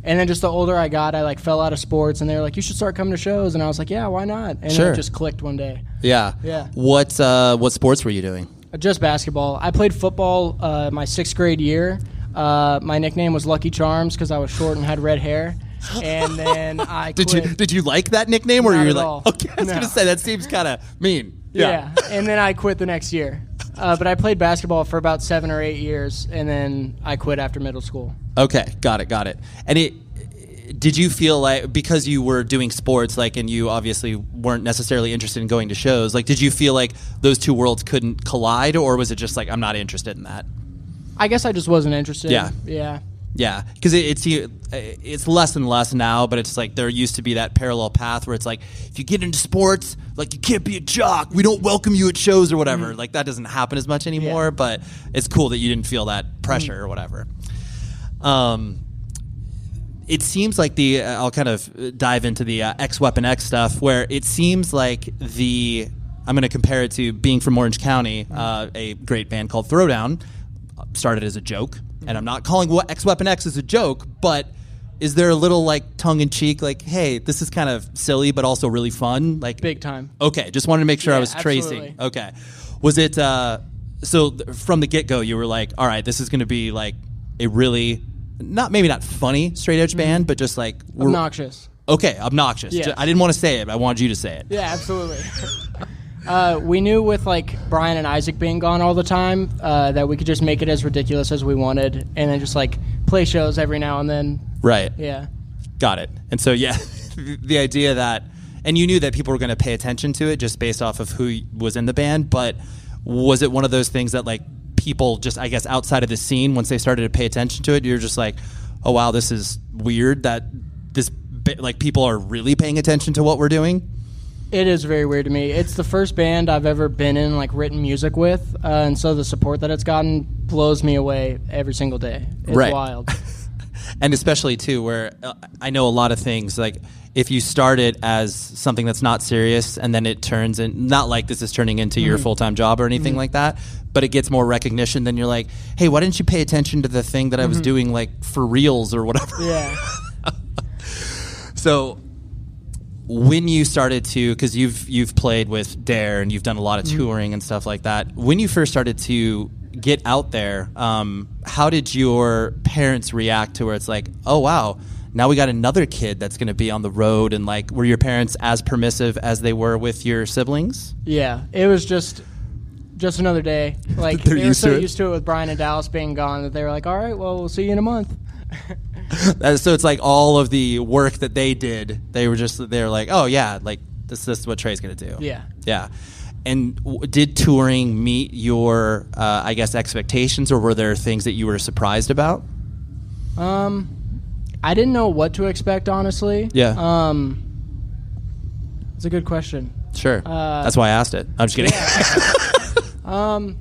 And then just the older I got, I like fell out of sports, and they were like, "You should start coming to shows." And I was like, "Yeah, why not?" And Sure. then it just clicked one day. Yeah. Yeah. What sports were you doing? Just basketball. I played football my 6th grade year. My nickname was Lucky Charms because I was short and had red hair. And then I quit. Did you like that nickname, or Not you're at like, all. okay, I was No. gonna say that seems kind of mean. Yeah. And then I quit the next year. But I played basketball for about 7 or 8 years, and then I quit after middle school. Okay, got it. And did you feel like, because you were doing sports, like, and you obviously weren't necessarily interested in going to shows, like, did you feel like those two worlds couldn't collide, or was it just like, I'm not interested in that? I guess I just wasn't interested. Yeah. Yeah. Yeah, because it's less and less now, but it's like there used to be that parallel path where it's like, if you get into sports, like, you can't be a jock. We don't welcome you at shows or whatever. Mm-hmm. Like, that doesn't happen as much anymore, Yeah. but it's cool that you didn't feel that pressure or whatever. It seems like I'll kind of dive into the X Weapon X stuff, where it seems like I'm going to compare it to being from Orange County, a great band called Throwdown, started as a joke. And I'm not calling X Weapon X as a joke, but is there a little like tongue-in-cheek, like, hey, this is kind of silly but also really fun? Like, Big time. Okay, just wanted to make sure I Yeah, was tracing. absolutely. Okay. Was it, so from the get-go, you were like, all right, this is going to be like a really maybe not funny straight edge band, but just like Obnoxious. Okay, obnoxious. Yes. I didn't want to say it, but I wanted you to say it. Yeah, absolutely. We knew with like Bryan and Isaac being gone all the time that we could just make it as ridiculous as we wanted, and then just like play shows every now and then. Right. Yeah. Got it. And so yeah, the idea that, and you knew that people were going to pay attention to it just based off of who was in the band, but was it one of those things that like people just, I guess, outside of the scene, once they started to pay attention to it, you're just like, oh wow, this is weird that this like people are really paying attention to what we're doing? It is very weird to me. It's the first band I've ever been in, like, written music with, and so the support that it's gotten blows me away every single day. It's wild. And especially, too, where I know a lot of things, like, if you start it as something that's not serious and then it turns in, not like this is turning into your full-time job or anything like that, but it gets more recognition, then you're like, hey, why didn't you pay attention to the thing that I was doing, like, for reals or whatever? Yeah. So when you started to, because you've played with Dare and you've done a lot of touring and stuff like that, when you first started to get out there, how did your parents react to where it's like, oh wow, now we got another kid that's going to be on the road, and like, were your parents as permissive as they were with your siblings? Yeah, it was just another day. Like they were so used to it with Bryan and Dallas being gone that they were like, all right, well, we'll see you in a month. So it's like all of the work that they did, they were like, oh yeah, like this is what Trey's gonna do. Yeah. And did touring meet your I guess expectations, or were there things that you were surprised about? I didn't know what to expect, honestly. Yeah. It's a good question. Sure. That's why I asked it. I'm just kidding. Yeah.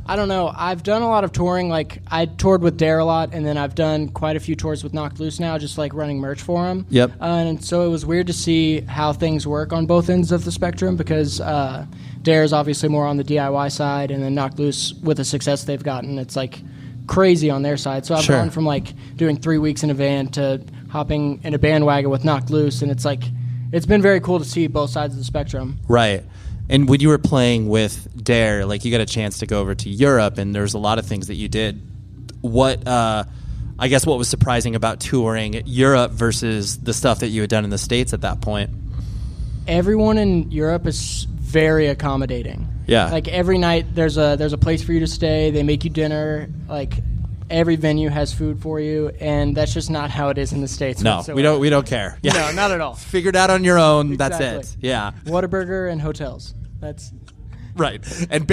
I don't know. I've done a lot of touring. Like, I toured with Dare a lot, and then I've done quite a few tours with Knocked Loose now, just like running merch for them. Yep. And so it was weird to see how things work on both ends of the spectrum, because Dare is obviously more on the DIY side, and then Knocked Loose, with the success they've gotten, it's like crazy on their side. So I've gone from like doing 3 weeks in a van to hopping in a bandwagon with Knocked Loose, and it's like, it's been very cool to see both sides of the spectrum. Right. And when you were playing with Dare, like, you got a chance to go over to Europe, and there's a lot of things that you did. What, I guess, what was surprising about touring Europe versus the stuff that you had done in the States at that point? Everyone in Europe is very accommodating. Yeah. Like, every night there's a place for you to stay. They make you dinner. Like, every venue has food for you, and that's just not how it is in the States. No, whatsoever. we don't care. Yeah. No, not at all. Figured out on your own. Exactly. That's it. Yeah. Whataburger and hotels. That's right, and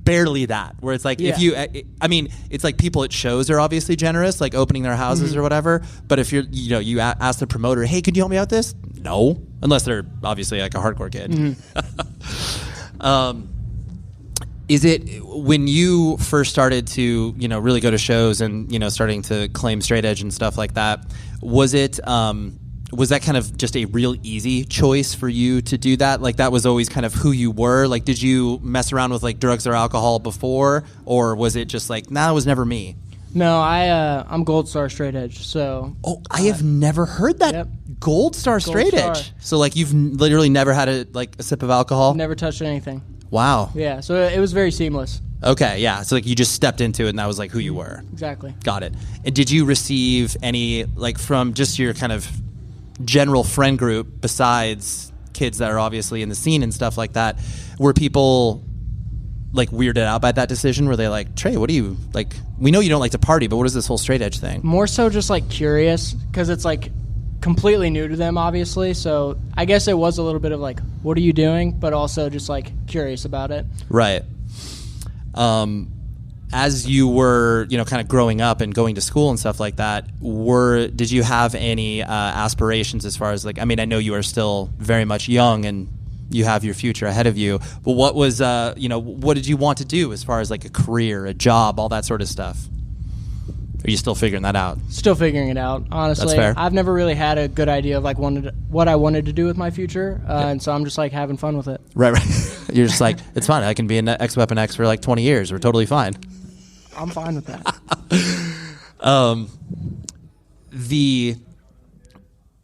barely that. Where it's like, if you, I mean, it's like people at shows are obviously generous, like opening their houses or whatever. But if you ask the promoter, hey, could you help me out with this? No, unless they're obviously like a hardcore kid. Is it when you first started to really go to shows and starting to claim straight edge and stuff like that? Was that kind of just a real easy choice for you to do that? Like, that was always kind of who you were? Like, did you mess around with, like, drugs or alcohol before? Or was it just like, nah, it was never me? No, I'm Gold Star straight edge, so... Oh, I have never heard that. Yep. Gold Star straight edge? So, like, you've literally never had a sip of alcohol? Never touched anything. Wow. Yeah, so it was very seamless. Okay, yeah. So, like, you just stepped into it, and that was, like, who you were. Exactly. Got it. And did you receive any, like, from just your kind of general friend group, besides kids that are obviously in the scene and stuff like that, were people like weirded out by that decision? Were they like, Trey, what do you like, we know you don't like to party, but what is this whole straight edge thing? More so just like curious, because it's like completely new to them, obviously. So I guess it was a little bit of like, what are you doing? But also just like curious about it. Right. As you were, kind of growing up and going to school and stuff like that, did you have any aspirations as far as like, I mean, I know you are still very much young and you have your future ahead of you, but what was, what did you want to do as far as like a career, a job, all that sort of stuff? Are you still figuring that out? Still figuring it out, honestly. That's fair. I've never really had a good idea of like what I wanted to do with my future, and so I'm just like having fun with it. Right. You're just like, it's fine. I can be an X-Weapon X for like 20 years. We're totally fine. I'm fine with that.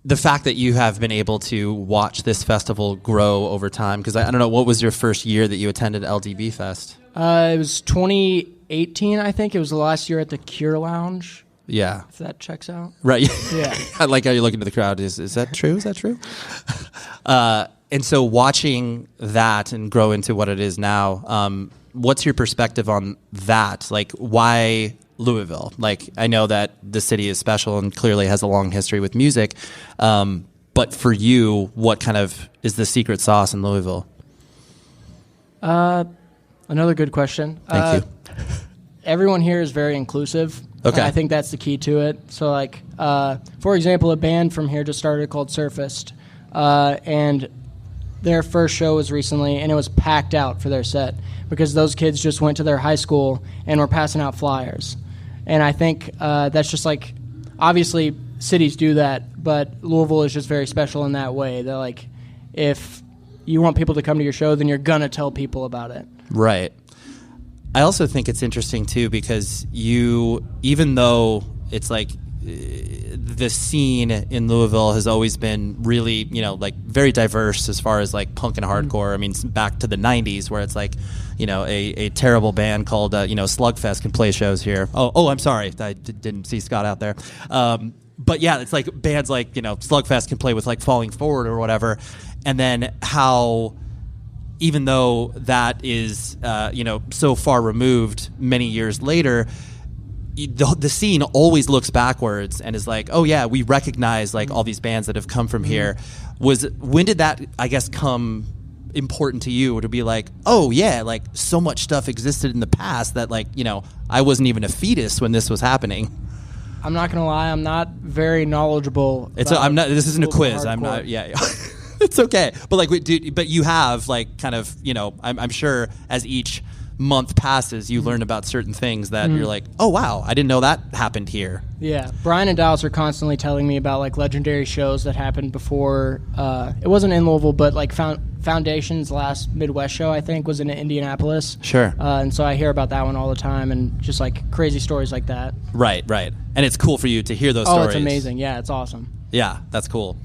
The fact that you have been able to watch this festival grow over time, because I don't know, what was your first year that you attended LDB Fest? It was 2018, I think. It was the last year at the Cure Lounge. Yeah. If that checks out. Right. Yeah. I like how you're looking to the crowd. Is that true? Is that true? And so watching that and grow into what it is now, what's your perspective on that? Like, why Louisville? Like, I know that the city is special and clearly has a long history with music. But for you, what kind of is the secret sauce in Louisville? Another good question. Thank you. Everyone here is very inclusive. Okay. I think that's the key to it. So, like, for example, a band from here just started called Surfaced, and their first show was recently, and it was packed out for their set because those kids just went to their high school and were passing out flyers. And I think that's just like, obviously cities do that, but Louisville is just very special in that way. That, like, if you want people to come to your show, then you're gonna tell people about it. Right. I also think it's interesting too because even though it's like the scene in Louisville has always been really, like very diverse as far as like punk and hardcore. I mean, back to the 90s where it's like, a terrible band called, Slugfest can play shows here. Oh, I'm sorry. I didn't see Scott out there. But yeah, it's like bands like, Slugfest can play with like Falling Forward or whatever. And then how, even though that is, so far removed many years later, the scene always looks backwards and is like, oh yeah, we recognize like all these bands that have come from here. When did that, I guess, come important to you, or to be like, oh yeah, like so much stuff existed in the past that like, I wasn't even a fetus when this was happening? I'm not gonna lie, I'm not very knowledgeable. This isn't a quiz. Hardcore. I'm not. Yeah. It's okay. But like, but you have like kind of, I'm sure as each month passes, you learn about certain things that you're like, oh wow, I didn't know that happened here. Yeah, Bryan and Dallas are constantly telling me about like legendary shows that happened before. It wasn't in Louisville, but like Foundation's last Midwest show, I think, was in Indianapolis. Sure. And so I hear about that one all the time, and just like crazy stories like that. Right. And it's cool for you to hear those stories. Oh, it's amazing. Yeah, it's awesome. Yeah, that's cool.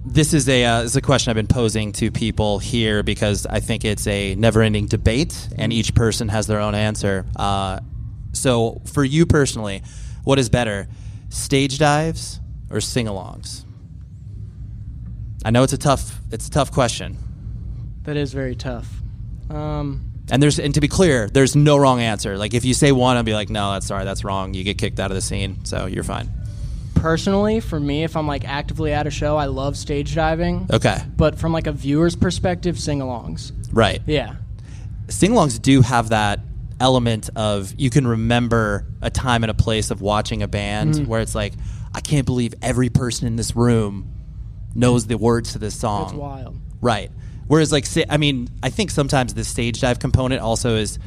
This is a question I've been posing to people here because I think it's a never-ending debate, and each person has their own answer. So for you personally, what is better, stage dives or sing-alongs? I know it's a tough question. That is very tough. And to be clear, there's no wrong answer. Like if you say one, I'll be like, no, that's wrong. You get kicked out of the scene, so you're fine. Personally, for me, if I'm like actively at a show, I love stage diving. Okay. But from like a viewer's perspective, sing-alongs. Right. Yeah. Sing-alongs do have that element of you can remember a time and a place of watching a band where it's like, I can't believe every person in this room knows the words to this song. It's wild. Right. Whereas like, I think sometimes the stage dive component also is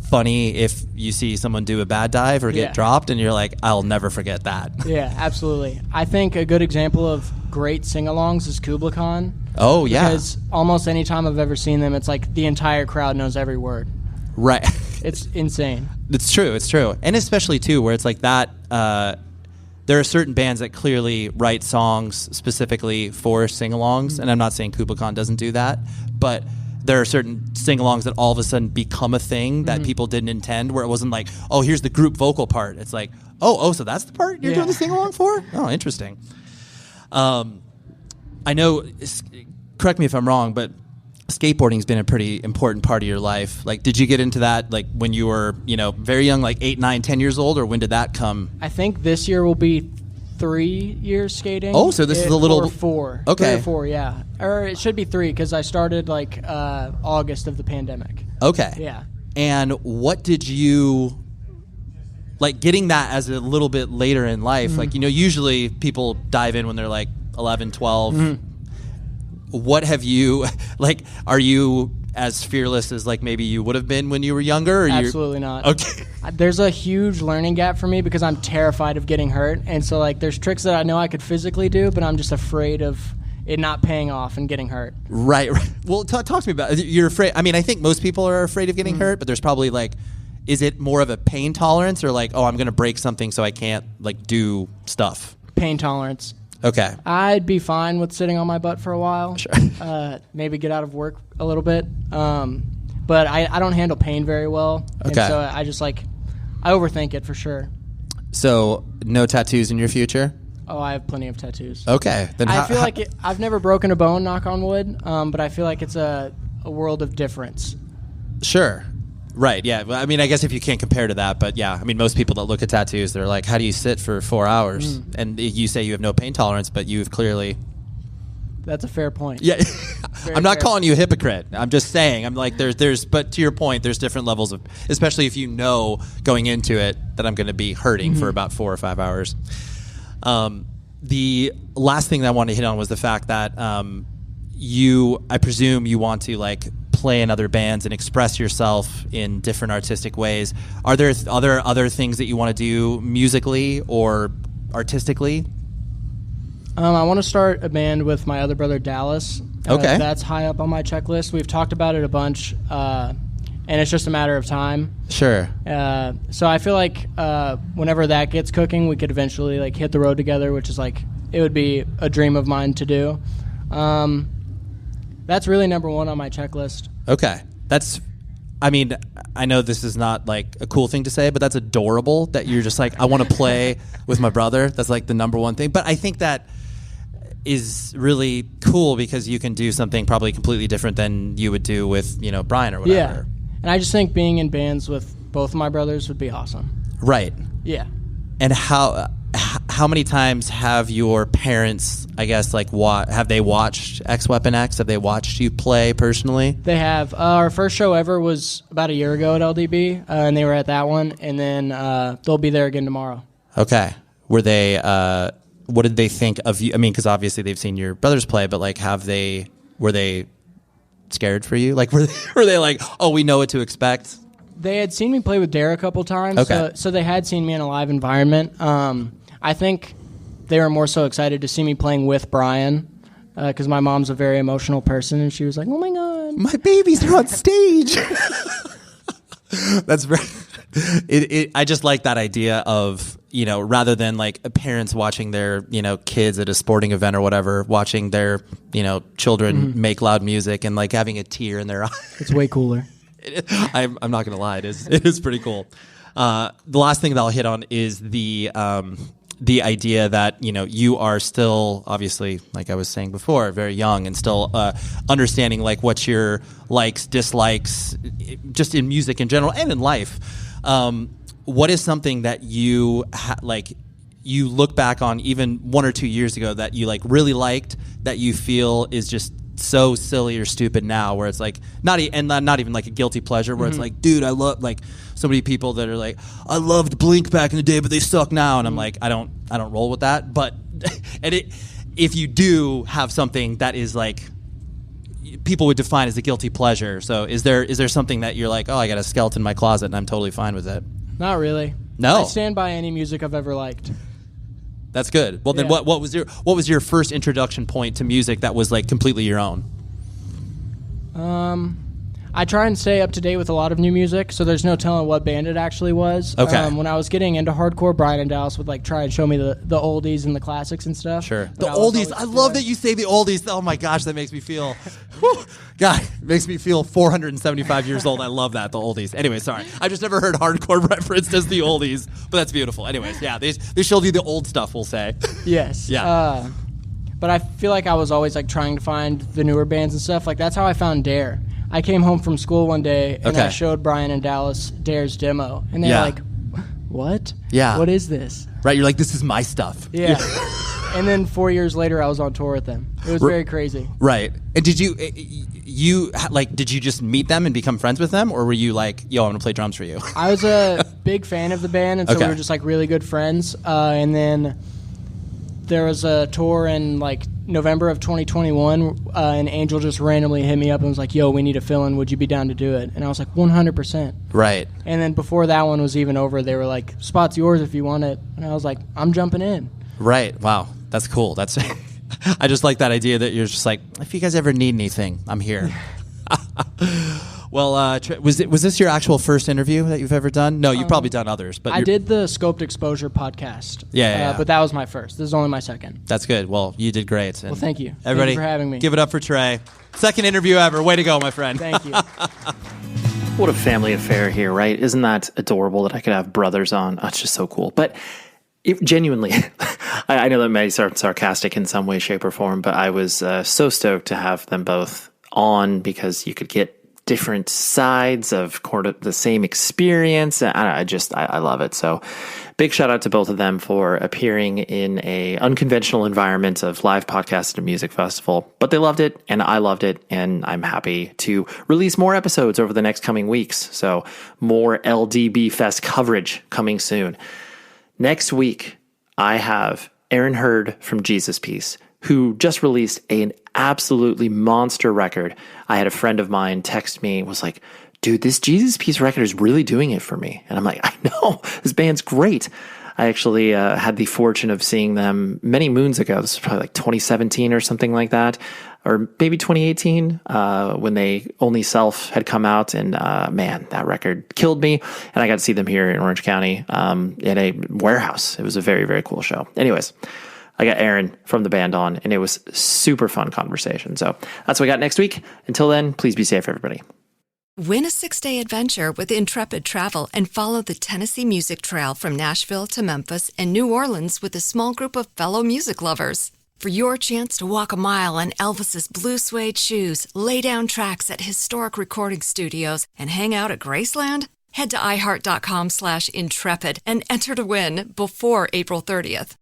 funny if you see someone do a bad dive or get dropped and you're like, I'll never forget that. Yeah, absolutely. I think a good example of great sing-alongs is Kubla Khan. Oh, yeah. Because almost any time I've ever seen them, it's like the entire crowd knows every word. Right. It's insane. It's true. And especially, too, where it's like that, there are certain bands that clearly write songs specifically for sing-alongs, and I'm not saying Kubla Khan doesn't do that, but there are certain sing-alongs that all of a sudden become a thing that people didn't intend, where it wasn't like, oh, here's the group vocal part. It's like, oh, so that's the part you're doing the sing-along for? Oh, interesting. I know, correct me if I'm wrong, but skateboarding's been a pretty important part of your life. Like, did you get into that like when you were, very young, like 8, 9, 10 years old, or when did that come? I think this year will be 3 years skating. Oh, so this is a little... Or 4. Okay. 3 or 4, yeah. Or it should be 3 because I started like August of the pandemic. Okay. Yeah. And what did you... Like, getting that as a little bit later in life, like, usually people dive in when they're like 11, 12. What have you... Like, are you as fearless as like maybe you would have been when you were younger? Or Absolutely not. Okay. There's a huge learning gap for me because I'm terrified of getting hurt, and so like there's tricks that I know I could physically do, but I'm just afraid of it not paying off and getting hurt. Right. Well, talk to me about it. You're afraid. I mean, I think most people are afraid of getting hurt, but there's probably like, is it more of a pain tolerance or like, oh, I'm going to break something so I can't like do stuff? Pain tolerance. Okay. I'd be fine with sitting on my butt for a while. Sure. Maybe get out of work a little bit. But I don't handle pain very well. Okay. And so I just like, I overthink it for sure. So no tattoos in your future? Oh, I have plenty of tattoos. Okay. Then I feel like I've never broken a bone, knock on wood, but I feel like it's a world of difference. Sure. Right, yeah. Well, I mean, I guess if you can't compare to that, but yeah, I mean, most people that look at tattoos, they're like, how do you sit for 4 hours? And you say you have no pain tolerance, but you've clearly... That's a fair point. Yeah. I'm not calling point. you a hypocrite. I'm just saying, I'm like, but to your point, there's different levels of, especially if you know going into it that I'm going to be hurting for about 4 or 5 hours. The last thing that I wanted to hit on was the fact that I presume you want to like play in other bands and express yourself in different artistic ways. Are there other things that you want to do musically or artistically? I want to start a band with my other brother Dallas. Okay. That's high up on my checklist. We've talked about it a bunch, and it's just a matter of time. Sure. So I feel like whenever that gets cooking, we could eventually like hit the road together, which is like it would be a dream of mine to do. That's really number one on my checklist. Okay. I mean, I know this is not like a cool thing to say, but that's adorable that you're just like, I want to play with my brother. That's like the number one thing. But I think that is really cool because you can do something probably completely different than you would do with, Bryan or whatever. Yeah. And I just think being in bands with both of my brothers would be awesome. Right. Yeah. And how many times have your parents, I guess, like have they watched X Weapon X? Have they watched you play personally? They have. Our first show ever was about a year ago at LDB, and they were at that one, and then they'll be there again tomorrow. Okay. Were they? What did they think of you? I mean, because obviously they've seen your brothers play, but like, were they scared for you? Like, were they like, oh, we know what to expect? They had seen me play with Dare a couple times, okay. So they had seen me in a live environment. I think they were more so excited to see me playing with Bryan because my mom's a very emotional person, and she was like, "Oh my god, my babies are on stage." That's very. I just like that idea of rather than like parents watching their kids at a sporting event or whatever, watching their children make loud music and like having a tear in their eye. It's way cooler. I'm not gonna lie, it is pretty cool. The last thing that I'll hit on is the idea that you are still, obviously, like I was saying before, very young and still understanding like what your likes, dislikes, just in music in general and in life. What is something that you you look back on even 1 or 2 years ago that you like really liked that you feel is just so silly or stupid now, where it's like not even like a guilty pleasure, where it's like, dude, I love like so many people that are like, I loved Blink back in the day, but they suck now, and I'm like, I don't roll with that. But if you do have something that is like people would define as a guilty pleasure, so is there something that you're like, oh, I got a skeleton in my closet and I'm totally fine with it? Not really. No. I stand by any music I've ever liked. That's good. Well, then what was your first introduction point to music that was like completely your own? I try and stay up to date with a lot of new music, so there's no telling what band it actually was. Okay. When I was getting into hardcore, Bryan and Dallas would like try and show me the oldies and the classics and stuff. Sure. But The oldies. I love that you say the oldies. Oh my gosh, that makes me feel, God, it makes me feel 475 years old. I love that, the oldies. Anyway, sorry. I've just never heard hardcore referenced as the oldies, but that's beautiful. Anyways, yeah, they showed you the old stuff, we'll say. Yes. Yeah. But I feel like I was always like trying to find the newer bands and stuff. Like that's how I found Dare. I came home from school one day and I showed Bryan and Dallas Dare's demo, and they were like, "What? Yeah. What is this?" Right, you're like, this is my stuff. Yeah. And then 4 years later, I was on tour with them. It was very crazy. Right. And did you just meet them and become friends with them, or were you like, yo, I'm gonna play drums for you? I was a big fan of the band, and so we were just like really good friends. And then there was a tour in like November of 2021, and Angel just randomly hit me up and was like, yo, we need a fill-in, would you be down to do it? And I was like, 100%. Right. And then before that one was even over, they were like, spot's yours if you want it. And I was like, I'm jumping in. Right. Wow, that's cool. That's I just like that idea that you're just like, if you guys ever need anything, I'm here. Well, was this your actual first interview that you've ever done? No, you've probably done others. But I did the Scoped Exposure podcast. Yeah. But that was my first. This is only my second. That's good. Well, you did great. Well, thank you. Everybody, thank you for having me. Give it up for Trey. Second interview ever. Way to go, my friend. Thank you. What a family affair here, right? Isn't that adorable that I could have brothers on? Oh, it's just so cool. But genuinely, I know that may sound sarcastic in some way, shape, or form, but I was so stoked to have them both on because you could get different sides of the same experience. I love it. So big shout out to both of them for appearing in a unconventional environment of live podcast at a music festival, but they loved it and I loved it. And I'm happy to release more episodes over the next coming weeks. So more LDB Fest coverage coming soon. Next week, I have Aaron Hurd from Jesus Piece, who just released an absolutely monster record. I had a friend of mine text me, was like, dude, this Jesus Piece record is really doing it for me. And I'm like, I know, this band's great. I actually had the fortune of seeing them many moons ago. This was probably like 2017 or something like that, or maybe 2018, when they Only Self had come out. And man, that record killed me. And I got to see them here in Orange County in a warehouse. It was a very, very cool show. Anyways, I got Aaron from the band on, and it was super fun conversation. So that's what we got next week. Until then, please be safe, everybody. Win a 6-day adventure with Intrepid Travel and follow the Tennessee Music Trail from Nashville to Memphis and New Orleans with a small group of fellow music lovers. For your chance to walk a mile in Elvis's blue suede shoes, lay down tracks at historic recording studios, and hang out at Graceland, head to iHeart.com/intrepid and enter to win before April 30th.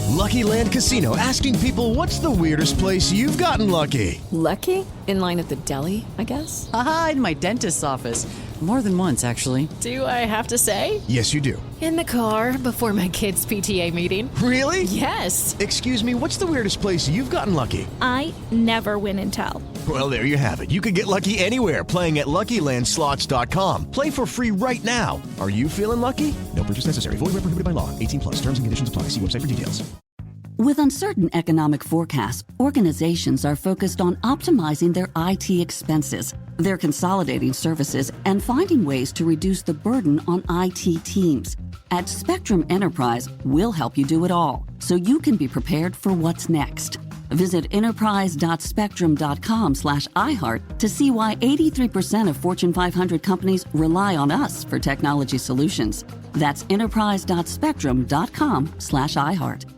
Lucky Land Casino, asking people, what's the weirdest place you've gotten lucky? Lucky? In line at the deli, I guess? Aha, in my dentist's office. More than once, actually. Do I have to say? Yes, you do. In the car before my kids' PTA meeting. Really? Yes. Excuse me, what's the weirdest place you've gotten lucky? I never win and tell. Well, there you have it. You can get lucky anywhere, playing at LuckyLandSlots.com. Play for free right now. Are you feeling lucky? No purchase necessary. Void where prohibited by law. 18+. Terms and conditions apply. See website for details. With uncertain economic forecasts, organizations are focused on optimizing their IT expenses. They're consolidating services and finding ways to reduce the burden on IT teams. At Spectrum Enterprise, we'll help you do it all, so you can be prepared for what's next. Visit enterprise.spectrum.com/iHeart to see why 83% of Fortune 500 companies rely on us for technology solutions. That's enterprise.spectrum.com/iHeart.